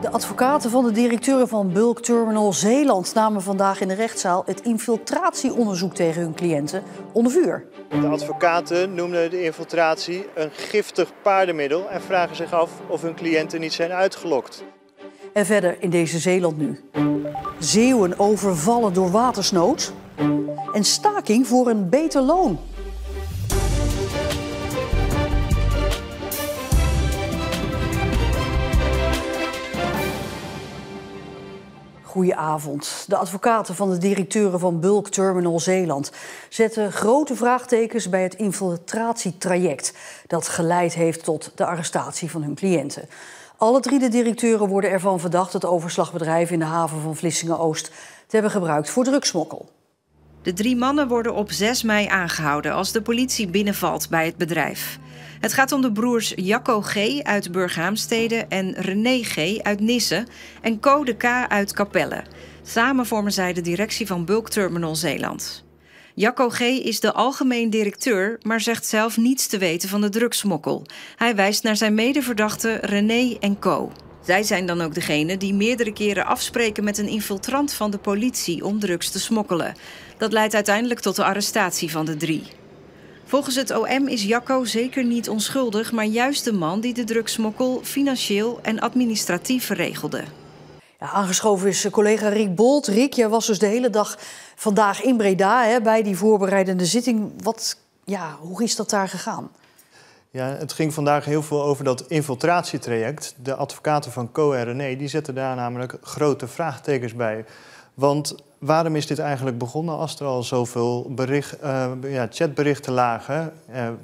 De advocaten van de directeuren van Bulk Terminal Zeeland namen vandaag in de rechtszaal het infiltratieonderzoek tegen hun cliënten onder vuur. De advocaten noemden de infiltratie een giftig paardenmiddel en vragen zich af of hun cliënten niet zijn uitgelokt. En verder in deze Zeeland nu. Zeeuwen overvallen door watersnood. En staking voor een beter loon. Goedenavond. De advocaten van de directeuren van Bulk Terminal Zeeland zetten grote vraagtekens bij het infiltratietraject dat geleid heeft tot de arrestatie van hun cliënten. Alle drie de directeuren worden ervan verdacht het overslagbedrijf in de haven van Vlissingen-Oost te hebben gebruikt voor drugsmokkel. De 3 mannen worden op 6 mei aangehouden als de politie binnenvalt bij het bedrijf. Het gaat om de broers Jacco G. uit Burghaamstede en René G. uit Nisse en Co de K. uit Capelle. Samen vormen zij de directie van Bulk Terminal Zeeland. Jacco G. is de algemeen directeur, maar zegt zelf niets te weten van de drugsmokkel. Hij wijst naar zijn medeverdachten René en Co. Zij zijn dan ook degene die meerdere keren afspreken met een infiltrant van de politie om drugs te smokkelen. Dat leidt uiteindelijk tot de arrestatie van de 3. Volgens het OM is Jacco zeker niet onschuldig, maar juist de man die de drugsmokkel financieel en administratief regelde. Ja, aangeschoven is collega Rick Bolt. Rick, jij was dus de hele dag vandaag in Breda bij die voorbereidende zitting. Hoe is dat daar gegaan? Ja, het ging vandaag heel veel over dat infiltratietraject. De advocaten van Co en René die zetten daar namelijk grote vraagtekens bij. Want waarom is dit eigenlijk begonnen als er al zoveel chatberichten lagen?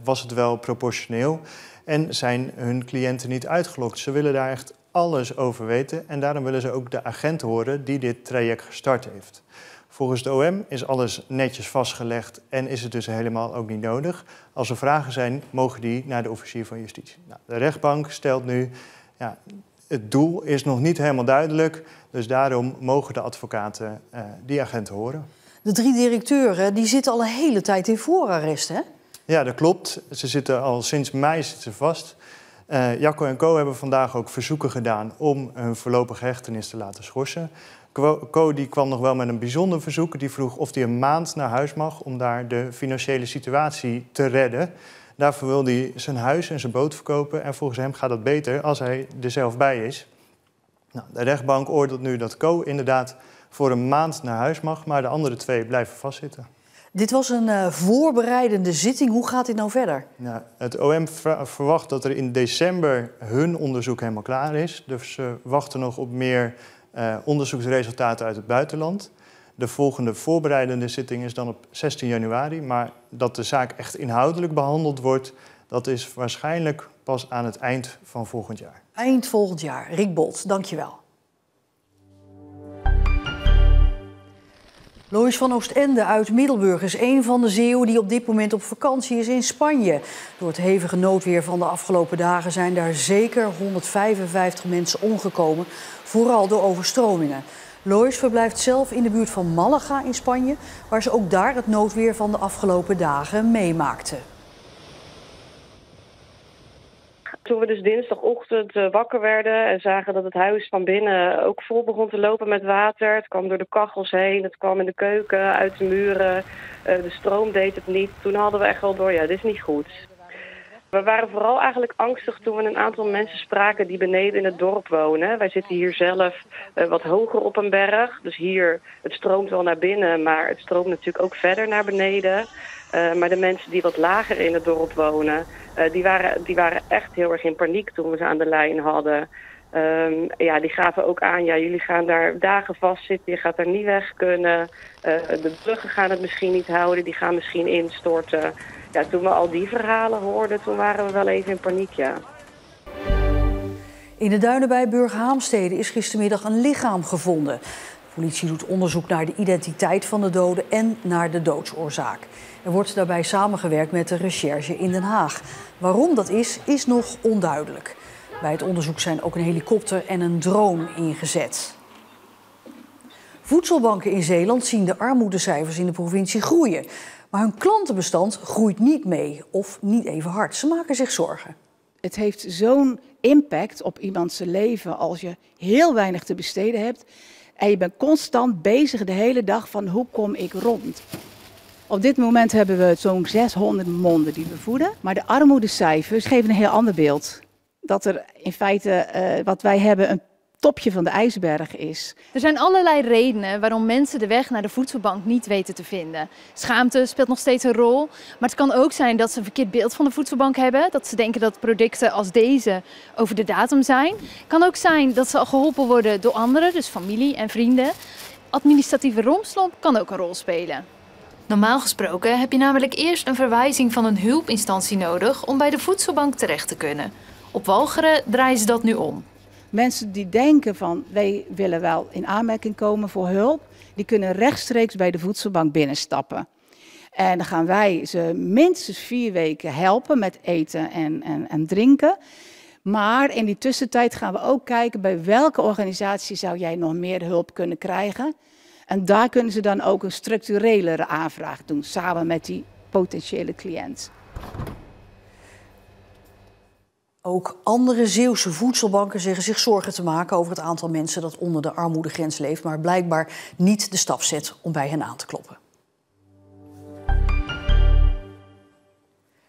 Was het wel proportioneel? En zijn hun cliënten niet uitgelokt? Ze willen daar echt alles over weten en daarom willen ze ook de agent horen die dit traject gestart heeft. Volgens de OM is alles netjes vastgelegd en is het dus helemaal ook niet nodig. Als er vragen zijn, mogen die naar de officier van justitie. Nou, de rechtbank stelt nu, het doel is nog niet helemaal duidelijk, dus daarom mogen de advocaten die agent horen. De 3 directeuren die zitten al een hele tijd in voorarrest, hè? Ja, dat klopt. Ze zitten al sinds mei vast. Jacco en Co hebben vandaag ook verzoeken gedaan om hun voorlopige hechtenis te laten schorsen. Co die kwam nog wel met een bijzonder verzoek. Die vroeg of hij een maand naar huis mag om daar de financiële situatie te redden. Daarvoor wil hij zijn huis en zijn boot verkopen. En volgens hem gaat dat beter als hij er zelf bij is. Nou, de rechtbank oordeelt nu dat Co inderdaad voor een maand naar huis mag, maar de andere 2 blijven vastzitten. Dit was een voorbereidende zitting. Hoe gaat dit nou verder? Nou, het OM verwacht dat er in december hun onderzoek helemaal klaar is. Dus ze wachten nog op meer onderzoeksresultaten uit het buitenland. De volgende voorbereidende zitting is dan op 16 januari. Maar dat de zaak echt inhoudelijk behandeld wordt, dat is waarschijnlijk pas aan het eind van volgend jaar. Eind volgend jaar. Rick Bolt, dankjewel. Lois van Oostende uit Middelburg is een van de Zeeuwen die op dit moment op vakantie is in Spanje. Door het hevige noodweer van de afgelopen dagen zijn daar zeker 155 mensen omgekomen, vooral door overstromingen. Lois verblijft zelf in de buurt van Malaga in Spanje, waar ze ook daar het noodweer van de afgelopen dagen meemaakte. Toen we dus dinsdagochtend wakker werden en zagen dat het huis van binnen ook vol begon te lopen met water. Het kwam door de kachels heen, het kwam in de keuken, uit de muren. De stroom deed het niet. Toen hadden we echt wel door, dit is niet goed. We waren vooral eigenlijk angstig toen we een aantal mensen spraken die beneden in het dorp wonen. Wij zitten hier zelf wat hoger op een berg. Dus hier, het stroomt wel naar binnen, maar het stroomt natuurlijk ook verder naar beneden. Maar de mensen die wat lager in het dorp wonen, die waren echt heel erg in paniek toen we ze aan de lijn hadden. Die gaven ook aan, jullie gaan daar dagen vastzitten, je gaat daar niet weg kunnen. De bruggen gaan het misschien niet houden, die gaan misschien instorten. Ja, toen we al die verhalen hoorden, toen waren we wel even in paniek, ja. In de duinen bij Burghaamstede is gistermiddag een lichaam gevonden. De politie doet onderzoek naar de identiteit van de doden en naar de doodsoorzaak. Er wordt daarbij samengewerkt met de recherche in Den Haag. Waarom dat is nog onduidelijk. Bij het onderzoek zijn ook een helikopter en een drone ingezet. Voedselbanken in Zeeland zien de armoedecijfers in de provincie groeien. Maar hun klantenbestand groeit niet mee of niet even hard. Ze maken zich zorgen. Het heeft zo'n impact op iemands leven als je heel weinig te besteden hebt. En je bent constant bezig de hele dag van hoe kom ik rond. Op dit moment hebben we zo'n 600 monden die we voeden. Maar de armoedecijfers geven een heel ander beeld. Dat er in feite wat wij hebben een topje van de ijsberg is. Er zijn allerlei redenen waarom mensen de weg naar de voedselbank niet weten te vinden. Schaamte speelt nog steeds een rol, maar het kan ook zijn dat ze een verkeerd beeld van de voedselbank hebben. Dat ze denken dat producten als deze over de datum zijn. Het kan ook zijn dat ze al geholpen worden door anderen, dus familie en vrienden. Administratieve rompslomp kan ook een rol spelen. Normaal gesproken heb je namelijk eerst een verwijzing van een hulpinstantie nodig om bij de voedselbank terecht te kunnen. Op Walcheren draaien ze dat nu om. Mensen die denken van wij willen wel in aanmerking komen voor hulp, die kunnen rechtstreeks bij de voedselbank binnenstappen. En dan gaan wij ze minstens 4 weken helpen met eten en drinken. Maar in die tussentijd gaan we ook kijken bij welke organisatie zou jij nog meer hulp kunnen krijgen. En daar kunnen ze dan ook een structurelere aanvraag doen, samen met die potentiële cliënt. Ook andere Zeeuwse voedselbanken zeggen zich zorgen te maken over het aantal mensen dat onder de armoedegrens leeft, maar blijkbaar niet de stap zet om bij hen aan te kloppen.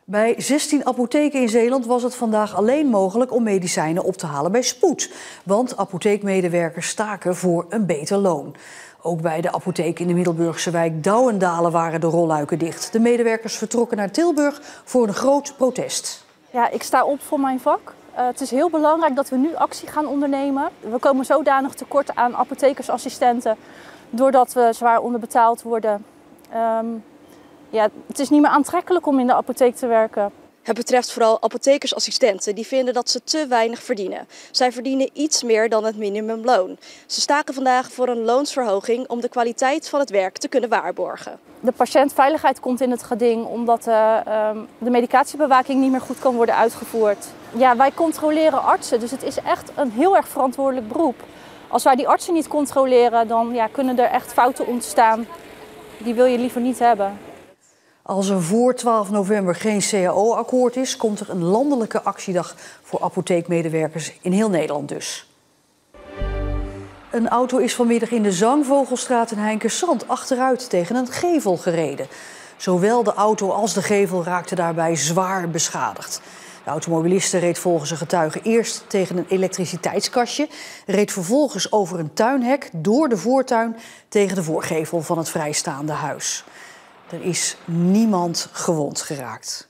Bij 16 apotheken in Zeeland was het vandaag alleen mogelijk om medicijnen op te halen bij spoed. Want apotheekmedewerkers staken voor een beter loon. Ook bij de apotheek in de Middelburgse wijk Douwendalen waren de rolluiken dicht. De medewerkers vertrokken naar Tilburg voor een groot protest. Ja, ik sta op voor mijn vak. Het is heel belangrijk dat we nu actie gaan ondernemen. We komen zodanig tekort aan apothekersassistenten doordat we zwaar onderbetaald worden. Het is niet meer aantrekkelijk om in de apotheek te werken. Het betreft vooral apothekersassistenten die vinden dat ze te weinig verdienen. Zij verdienen iets meer dan het minimumloon. Ze staken vandaag voor een loonsverhoging om de kwaliteit van het werk te kunnen waarborgen. De patiëntveiligheid komt in het geding omdat de medicatiebewaking niet meer goed kan worden uitgevoerd. Ja, wij controleren artsen, dus het is echt een heel erg verantwoordelijk beroep. Als wij die artsen niet controleren, dan kunnen er echt fouten ontstaan. Die wil je liever niet hebben. Als er voor 12 november geen CAO-akkoord is, komt er een landelijke actiedag voor apotheekmedewerkers in heel Nederland dus. Een auto is vanmiddag in de Zangvogelstraat in Heinkensand achteruit tegen een gevel gereden. Zowel de auto als de gevel raakten daarbij zwaar beschadigd. De automobiliste reed volgens een getuige eerst tegen een elektriciteitskastje, reed vervolgens over een tuinhek door de voortuin tegen de voorgevel van het vrijstaande huis. Er is niemand gewond geraakt.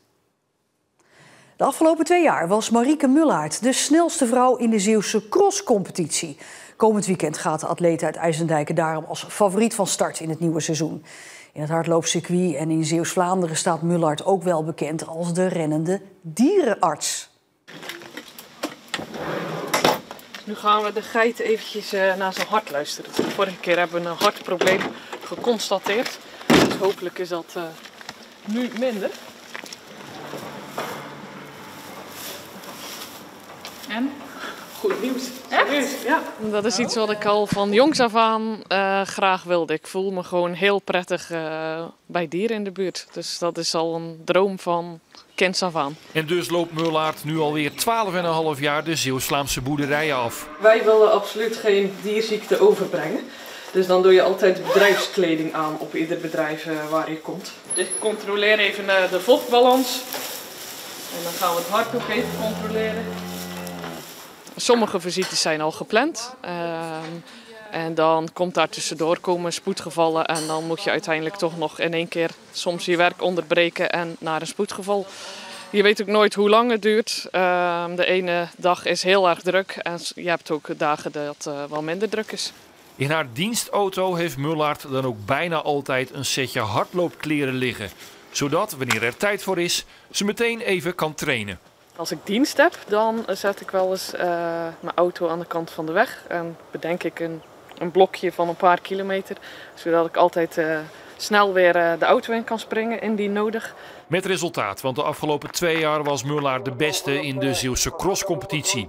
De afgelopen 2 jaar was Marieke Mullaert de snelste vrouw in de Zeeuwse crosscompetitie. Komend weekend gaat de atleet uit IJsendijke daarom als favoriet van start in het nieuwe seizoen. In het hardloopcircuit en in Zeeuws-Vlaanderen staat Mullaert ook wel bekend als de rennende dierenarts. Nu gaan we de geit eventjes naar zijn hart luisteren. De vorige keer hebben we een hartprobleem geconstateerd. Dus hopelijk is dat nu minder. En? Goed nieuws. Serieus, ja. Dat is iets wat ik al van jongs af aan graag wilde. Ik voel me gewoon heel prettig bij dieren in de buurt. Dus dat is al een droom van kinds af aan. En dus loopt Mullaert nu alweer 12,5 jaar de Zeeuws-Vlaamse boerderijen af. Wij willen absoluut geen dierziekte overbrengen. Dus dan doe je altijd bedrijfskleding aan op ieder bedrijf waar je komt. Dus ik controleer even de vochtbalans. En dan gaan we het hart nog even controleren. Sommige visites zijn al gepland. En dan komt daar tussendoor komen spoedgevallen. En dan moet je uiteindelijk toch nog in één keer soms je werk onderbreken en naar een spoedgeval. Je weet ook nooit hoe lang het duurt. De ene dag is heel erg druk. En je hebt ook dagen dat het wel minder druk is. In haar dienstauto heeft Mullaert dan ook bijna altijd een setje hardloopkleren liggen. Zodat, wanneer er tijd voor is, ze meteen even kan trainen. Als ik dienst heb, dan zet ik wel eens mijn auto aan de kant van de weg. En bedenk ik een blokje van een paar kilometer. Zodat ik altijd snel weer de auto in kan springen, indien nodig. Met resultaat, want de afgelopen 2 jaar was Mullaert de beste in de Zeeuwse crosscompetitie.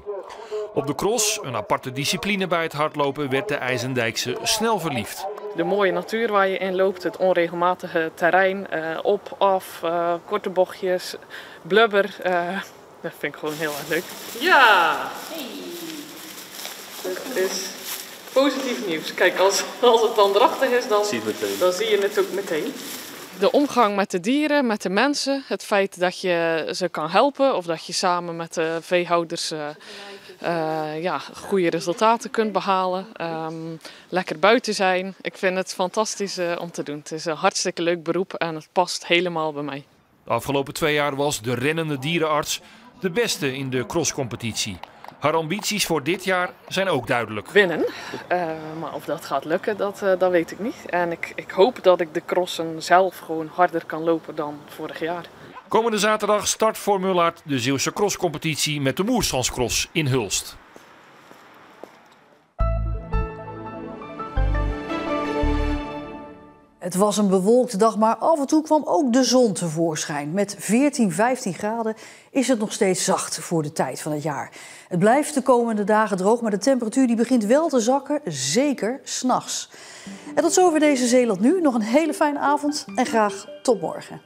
Op de cross, een aparte discipline bij het hardlopen, werd de IJsendijkse snel verliefd. De mooie natuur waar je in loopt, het onregelmatige terrein, op, af, korte bochtjes, blubber. Dat vind ik gewoon heel erg leuk. Ja! Dit is positief nieuws. Kijk, als het dan drachtig is, dan zie je het ook meteen. De omgang met de dieren, met de mensen. Het feit dat je ze kan helpen of dat je samen met de veehouders goede resultaten kunt behalen. Lekker buiten zijn. Ik vind het fantastisch om te doen. Het is een hartstikke leuk beroep en het past helemaal bij mij. De afgelopen 2 jaar was de rennende dierenarts de beste in de crosscompetitie. Haar ambities voor dit jaar zijn ook duidelijk. Winnen, maar of dat gaat lukken, dat weet ik niet. En ik hoop dat ik de crossen zelf gewoon harder kan lopen dan vorig jaar. Komende zaterdag start voor Mullaert de Zeeuwse crosscompetitie met de Moersanscross in Hulst. Het was een bewolkte dag, maar af en toe kwam ook de zon tevoorschijn. Met 14, 15 graden is het nog steeds zacht voor de tijd van het jaar. Het blijft de komende dagen droog, maar de temperatuur die begint wel te zakken, zeker 's nachts. En tot zover deze Zeeland Nu. Nog een hele fijne avond en graag tot morgen.